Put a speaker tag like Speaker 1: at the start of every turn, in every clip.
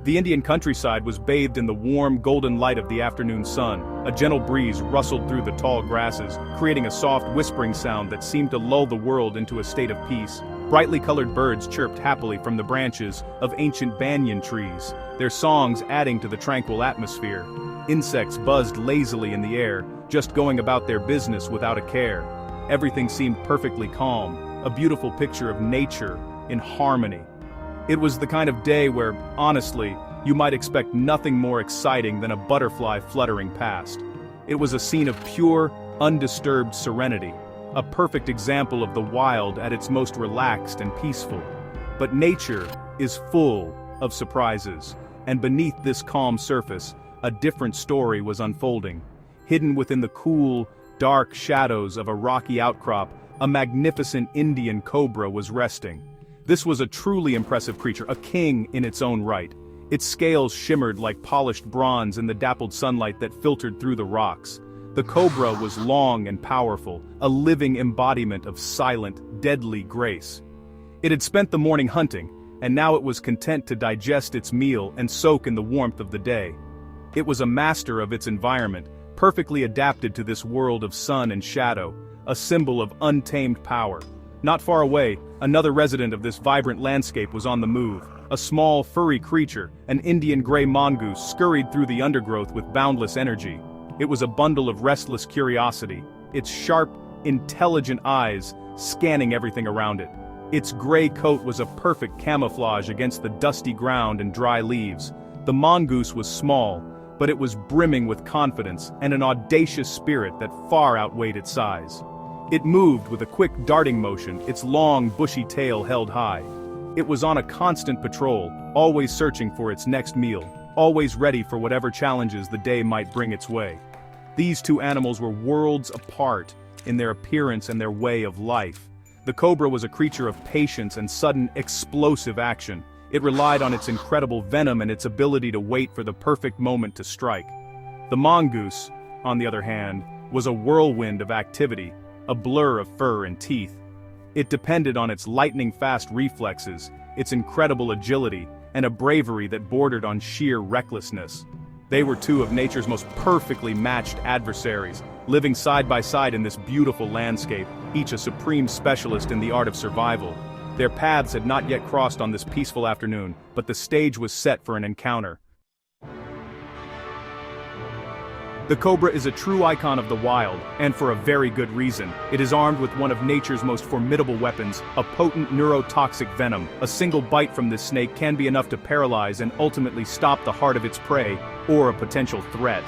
Speaker 1: The Indian countryside was bathed in the warm, golden light of the afternoon sun. A gentle breeze rustled through the tall grasses, creating a soft, whispering sound that seemed to lull the world into a state of peace. Brightly colored birds chirped happily from the branches of ancient banyan trees, their songs adding to the tranquil atmosphere. Insects buzzed lazily in the air, just going about their business without a care. Everything seemed perfectly calm, a beautiful picture of nature in harmony. It was the kind of day where, honestly, you might expect nothing more exciting than a butterfly fluttering past. It was a scene of pure, undisturbed serenity, a perfect example of the wild at its most relaxed and peaceful. But nature is full of surprises, and beneath this calm surface, a different story was unfolding. Hidden within the cool, dark shadows of a rocky outcrop, a magnificent Indian cobra was resting. This was a truly impressive creature, a king in its own right. Its scales shimmered like polished bronze in the dappled sunlight that filtered through the rocks. The cobra was long and powerful, a living embodiment of silent, deadly grace. It had spent the morning hunting, and now it was content to digest its meal and soak in the warmth of the day. It was a master of its environment, perfectly adapted to this world of sun and shadow, a symbol of untamed power. Not far away, another resident of this vibrant landscape was on the move. A small, furry creature, an Indian gray mongoose, scurried through the undergrowth with boundless energy. It was a bundle of restless curiosity, its sharp, intelligent eyes scanning everything around it. Its gray coat was a perfect camouflage against the dusty ground and dry leaves. The mongoose was small, but it was brimming with confidence and an audacious spirit that far outweighed its size. It moved with a quick darting motion, its long, bushy tail held high. It was on a constant patrol, always searching for its next meal, always ready for whatever challenges the day might bring its way. These two animals were worlds apart in their appearance and their way of life. The cobra was a creature of patience and sudden, explosive action. It relied on its incredible venom and its ability to wait for the perfect moment to strike. The mongoose, on the other hand, was a whirlwind of activity, a blur of fur and teeth. It depended on its lightning-fast reflexes, its incredible agility, and a bravery that bordered on sheer recklessness. They were two of nature's most perfectly matched adversaries, living side by side in this beautiful landscape, each a supreme specialist in the art of survival. Their paths had not yet crossed on this peaceful afternoon, but the stage was set for an encounter. The cobra is a true icon of the wild, and for a very good reason. It is armed with one of nature's most formidable weapons, a potent neurotoxic venom. A single bite from this snake can be enough to paralyze and ultimately stop the heart of its prey, or a potential threat.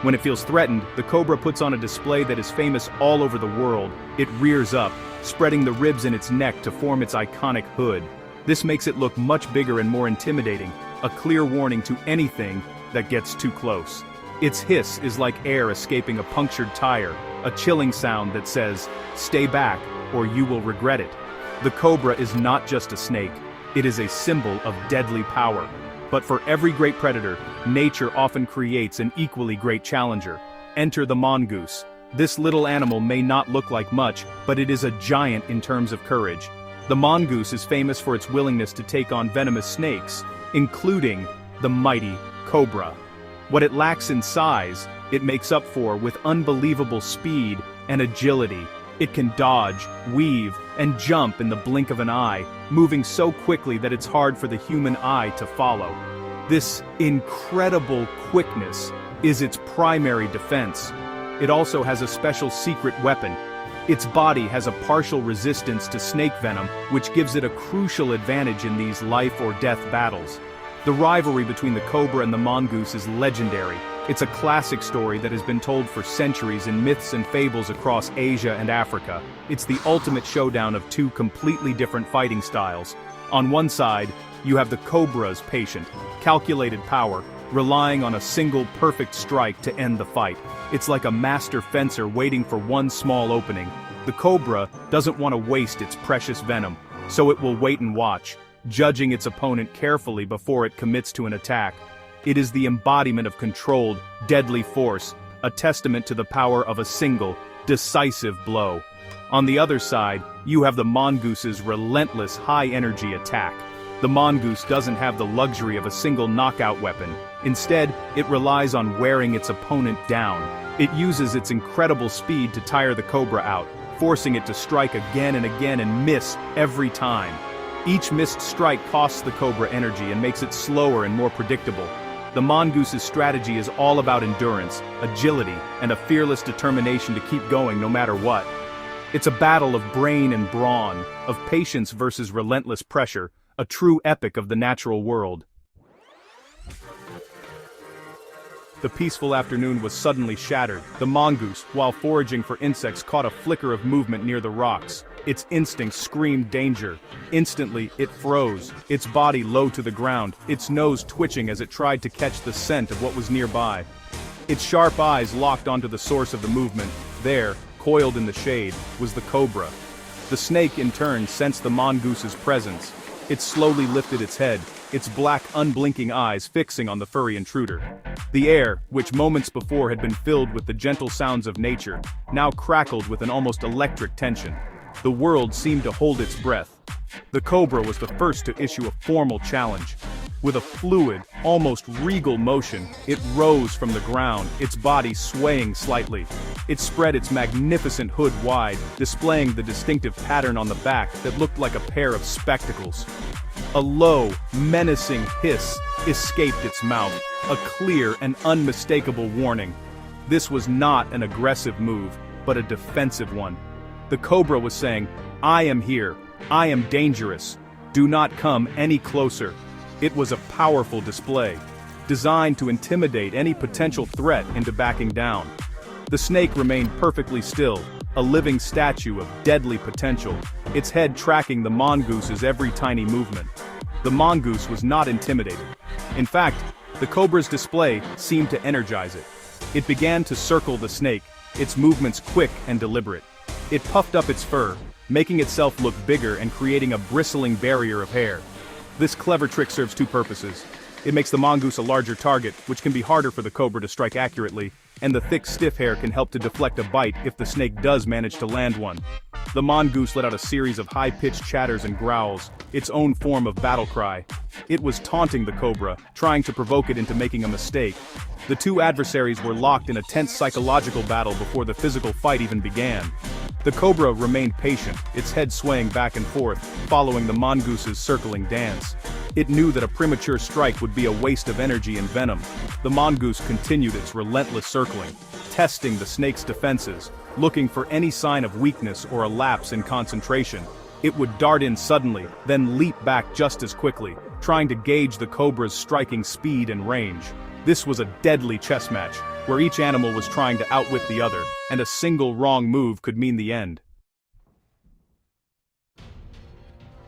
Speaker 1: When it feels threatened, the cobra puts on a display that is famous all over the world. It rears up, spreading the ribs in its neck to form its iconic hood. This makes it look much bigger and more intimidating, a clear warning to anything that gets too close. Its hiss is like air escaping a punctured tire, a chilling sound that says, "Stay back, or you will regret it." The cobra is not just a snake, it is a symbol of deadly power. But for every great predator, nature often creates an equally great challenger. Enter the mongoose. This little animal may not look like much, but it is a giant in terms of courage. The mongoose is famous for its willingness to take on venomous snakes, including the mighty cobra. What it lacks in size, it makes up for with unbelievable speed and agility. It can dodge, weave, and jump in the blink of an eye, moving so quickly that it's hard for the human eye to follow. This incredible quickness is its primary defense. It also has a special secret weapon. Its body has a partial resistance to snake venom, which gives it a crucial advantage in these life-or-death battles. The rivalry between the cobra and the mongoose is legendary. It's a classic story that has been told for centuries in myths and fables across Asia and Africa. It's the ultimate showdown of two completely different fighting styles. On one side, you have the cobra's patient, calculated power, relying on a single perfect strike to end the fight. It's like a master fencer waiting for one small opening. The cobra doesn't want to waste its precious venom, so it will wait and watch, judging its opponent carefully before it commits to an attack. It is the embodiment of controlled, deadly force, a testament to the power of a single, decisive blow. On the other side, you have the mongoose's relentless high-energy attack. The mongoose doesn't have the luxury of a single knockout weapon. Instead, it relies on wearing its opponent down. It uses its incredible speed to tire the cobra out, forcing it to strike again and again and miss every time. Each missed strike costs the cobra energy and makes it slower and more predictable. The mongoose's strategy is all about endurance, agility, and a fearless determination to keep going no matter what. It's a battle of brain and brawn, of patience versus relentless pressure, a true epic of the natural world. The peaceful afternoon was suddenly shattered. The mongoose, while foraging for insects, caught a flicker of movement near the rocks. Its instincts screamed danger. Instantly, it froze, its body low to the ground, its nose twitching as it tried to catch the scent of what was nearby. Its sharp eyes locked onto the source of the movement. There, coiled in the shade, was the cobra. The snake in turn sensed the mongoose's presence. It slowly lifted its head, its black unblinking eyes fixing on the furry intruder. The air, which moments before had been filled with the gentle sounds of nature, now crackled with an almost electric tension. The world seemed to hold its breath. The cobra was the first to issue a formal challenge. With a fluid, almost regal motion, it rose from the ground, its body swaying slightly. It spread its magnificent hood wide, displaying the distinctive pattern on the back that looked like a pair of spectacles. A low, menacing hiss escaped its mouth, a clear and unmistakable warning. This was not an aggressive move, but a defensive one. The cobra was saying, "I am here. I am dangerous. Do not come any closer." It was a powerful display, designed to intimidate any potential threat into backing down. The snake remained perfectly still, a living statue of deadly potential, its head tracking the mongoose's every tiny movement. The mongoose was not intimidated. In fact, the cobra's display seemed to energize it. It began to circle the snake, its movements quick and deliberate. It puffed up its fur, making itself look bigger and creating a bristling barrier of hair. This clever trick serves two purposes. It makes the mongoose a larger target, which can be harder for the cobra to strike accurately, and the thick, stiff hair can help to deflect a bite if the snake does manage to land one. The mongoose let out a series of high-pitched chatters and growls, its own form of battle cry. It was taunting the cobra, trying to provoke it into making a mistake. The two adversaries were locked in a tense psychological battle before the physical fight even began. The cobra remained patient, its head swaying back and forth, following the mongoose's circling dance. It knew that a premature strike would be a waste of energy and venom. The mongoose continued its relentless circling, testing the snake's defenses, looking for any sign of weakness or a lapse in concentration. It would dart in suddenly, then leap back just as quickly, trying to gauge the cobra's striking speed and range. This was a deadly chess match, where each animal was trying to outwit the other, and a single wrong move could mean the end.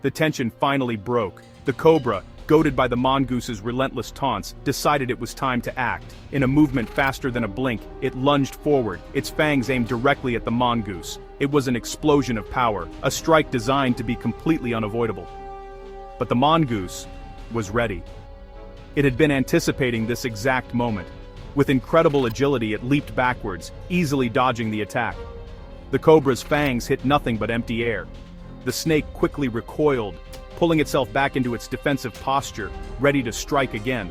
Speaker 1: The tension finally broke. The cobra, goaded by the mongoose's relentless taunts, decided it was time to act. In a movement faster than a blink, it lunged forward, its fangs aimed directly at the mongoose. It was an explosion of power, a strike designed to be completely unavoidable. But the mongoose was ready. It had been anticipating this exact moment. With incredible agility, it leaped backwards, easily dodging the attack. The cobra's fangs hit nothing but empty air. The snake quickly recoiled, pulling itself back into its defensive posture, ready to strike again.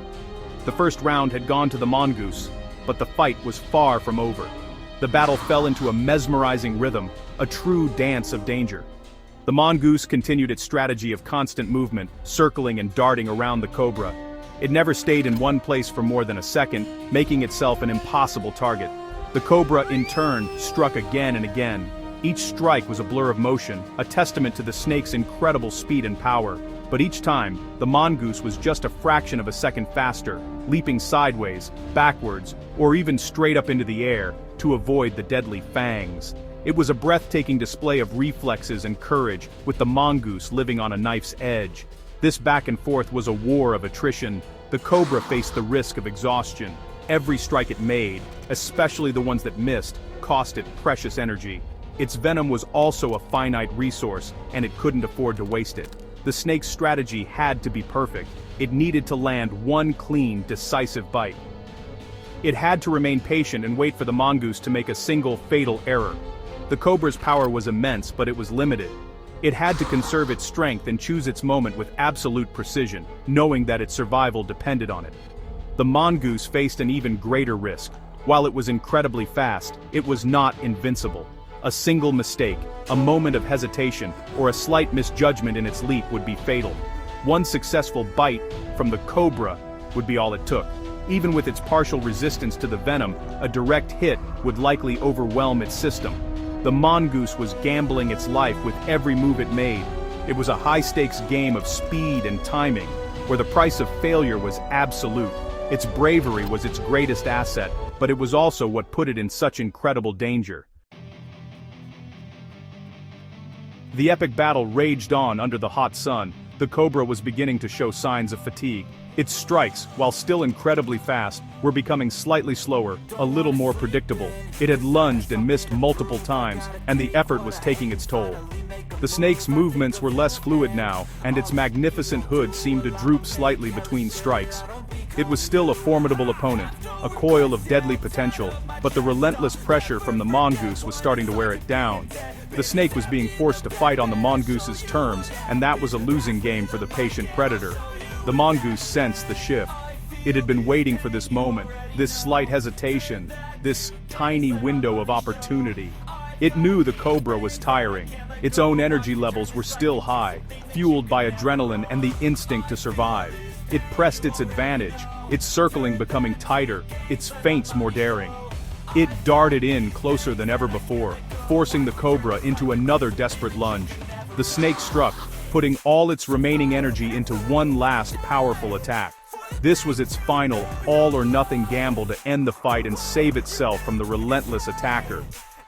Speaker 1: The first round had gone to the mongoose, but the fight was far from over. The battle fell into a mesmerizing rhythm, a true dance of danger. The mongoose continued its strategy of constant movement, circling and darting around the cobra. It never stayed in one place for more than a second, making itself an impossible target. The cobra, in turn, struck again and again. Each strike was a blur of motion, a testament to the snake's incredible speed and power. But each time, the mongoose was just a fraction of a second faster, leaping sideways, backwards, or even straight up into the air, to avoid the deadly fangs. It was a breathtaking display of reflexes and courage, with the mongoose living on a knife's edge. This back and forth was a war of attrition. The cobra faced the risk of exhaustion. Every strike it made, especially the ones that missed, cost it precious energy. Its venom was also a finite resource, and it couldn't afford to waste it. The snake's strategy had to be perfect. It needed to land one clean, decisive bite. It had to remain patient and wait for the mongoose to make a single fatal error. The cobra's power was immense, but it was limited. It had to conserve its strength and choose its moment with absolute precision, knowing that its survival depended on it. The mongoose faced an even greater risk. While it was incredibly fast, it was not invincible. A single mistake, a moment of hesitation, or a slight misjudgment in its leap would be fatal. One successful bite from the cobra would be all it took. Even with its partial resistance to the venom, a direct hit would likely overwhelm its system. The mongoose was gambling its life with every move it made. It was a high-stakes game of speed and timing, where the price of failure was absolute. Its bravery was its greatest asset, but it was also what put it in such incredible danger. The epic battle raged on under the hot sun. The cobra was beginning to show signs of fatigue. Its strikes, while still incredibly fast, were becoming slightly slower, a little more predictable. It had lunged and missed multiple times, and the effort was taking its toll. The snake's movements were less fluid now, and its magnificent hood seemed to droop slightly between strikes. It was still a formidable opponent, a coil of deadly potential, but the relentless pressure from the mongoose was starting to wear it down. The snake was being forced to fight on the mongoose's terms, and that was a losing game for the patient predator. The mongoose sensed the shift. It had been waiting for this moment, this slight hesitation, this tiny window of opportunity. It knew the cobra was tiring. Its own energy levels were still high, fueled by adrenaline and the instinct to survive. It pressed its advantage, its circling becoming tighter, its feints more daring. It darted in closer than ever before, forcing the cobra into another desperate lunge. The snake struck, putting all its remaining energy into one last powerful attack. This was its final, all-or-nothing gamble to end the fight and save itself from the relentless attacker.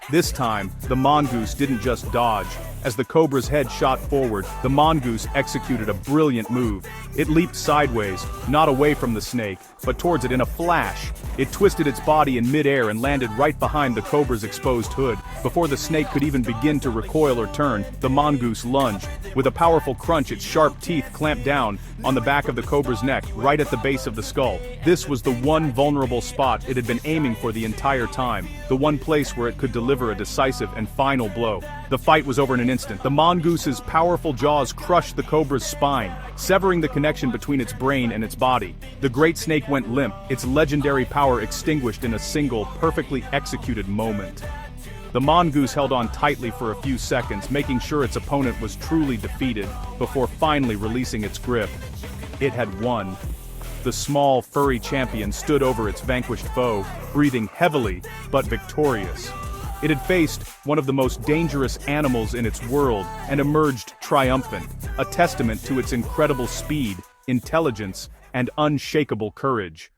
Speaker 1: This time, the mongoose didn't just dodge. As the cobra's head shot forward, the mongoose executed a brilliant move. It leaped sideways, not away from the snake, but towards it in a flash. It twisted its body in midair and landed right behind the cobra's exposed hood. Before the snake could even begin to recoil or turn, the mongoose lunged. With a powerful crunch, its sharp teeth clamped down on the back of the cobra's neck, right at the base of the skull. This was the one vulnerable spot it had been aiming for the entire time, the one place where it could deliver a decisive and final blow. The fight was over in an instant. The mongoose's powerful jaws crushed the cobra's spine, severing the connection between its brain and its body. The great snake went limp, its legendary power extinguished in a single, perfectly executed moment. The mongoose held on tightly for a few seconds, making sure its opponent was truly defeated, before finally releasing its grip. It had won. The small, furry champion stood over its vanquished foe, breathing heavily, but victorious. It had faced one of the most dangerous animals in its world and emerged triumphant, a testament to its incredible speed, intelligence, and unshakable courage.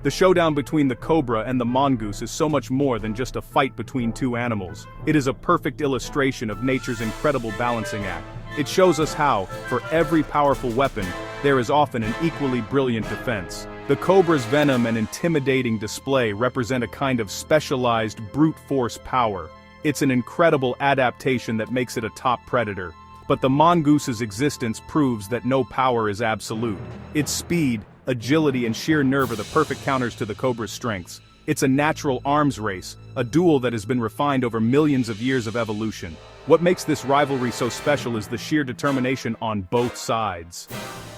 Speaker 1: The showdown between the cobra and the mongoose is so much more than just a fight between two animals. It is a perfect illustration of nature's incredible balancing act. It shows us how, for every powerful weapon, there is often an equally brilliant defense. The cobra's venom and intimidating display represent a kind of specialized brute force power. It's an incredible adaptation that makes it a top predator. But the mongoose's existence proves that no power is absolute. Its speed, agility, and sheer nerve are the perfect counters to the cobra's strengths. It's a natural arms race, a duel that has been refined over millions of years of evolution. What makes this rivalry so special is the sheer determination on both sides.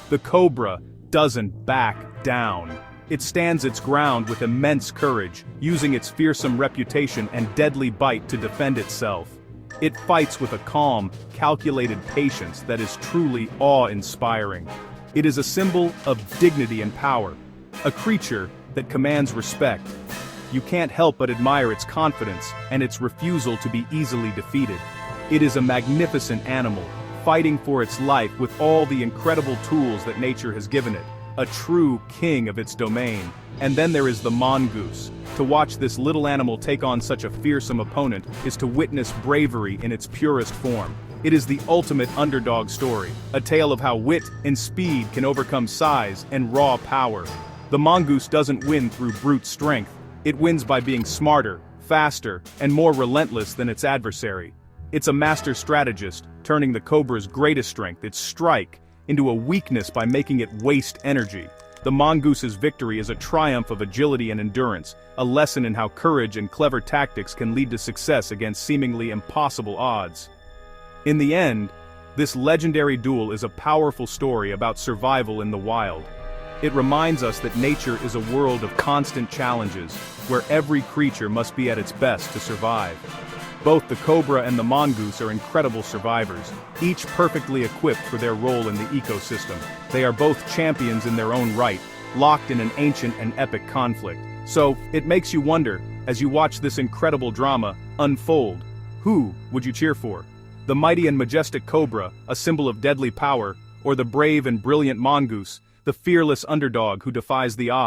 Speaker 1: The cobra doesn't back down. It stands its ground with immense courage, using its fearsome reputation and deadly bite to defend itself. It fights with a calm, calculated patience that is truly awe-inspiring. It is a symbol of dignity and power, a creature that commands respect. You can't help but admire its confidence and its refusal to be easily defeated. It is a magnificent animal, fighting for its life with all the incredible tools that nature has given it, a true king of its domain. And then there is the mongoose. To watch this little animal take on such a fearsome opponent is to witness bravery in its purest form. It is the ultimate underdog story, a tale of how wit and speed can overcome size and raw power. The mongoose doesn't win through brute strength. It wins by being smarter, faster, and more relentless than its adversary. It's a master strategist, turning the cobra's greatest strength, its strike, into a weakness by making it waste energy. The Mongoose's victory is a triumph of agility and endurance, a lesson in how courage and clever tactics can lead to success against seemingly impossible odds. In the end, this legendary duel is a powerful story about survival in the wild. It reminds us that nature is a world of constant challenges, where every creature must be at its best to survive. Both the Cobra and the Mongoose are incredible survivors, each perfectly equipped for their role in the ecosystem. They are both champions in their own right, locked in an ancient and epic conflict. So, it makes you wonder, as you watch this incredible drama unfold, who would you cheer for? The mighty and majestic Cobra, a symbol of deadly power, or the brave and brilliant Mongoose, the fearless underdog who defies the odds?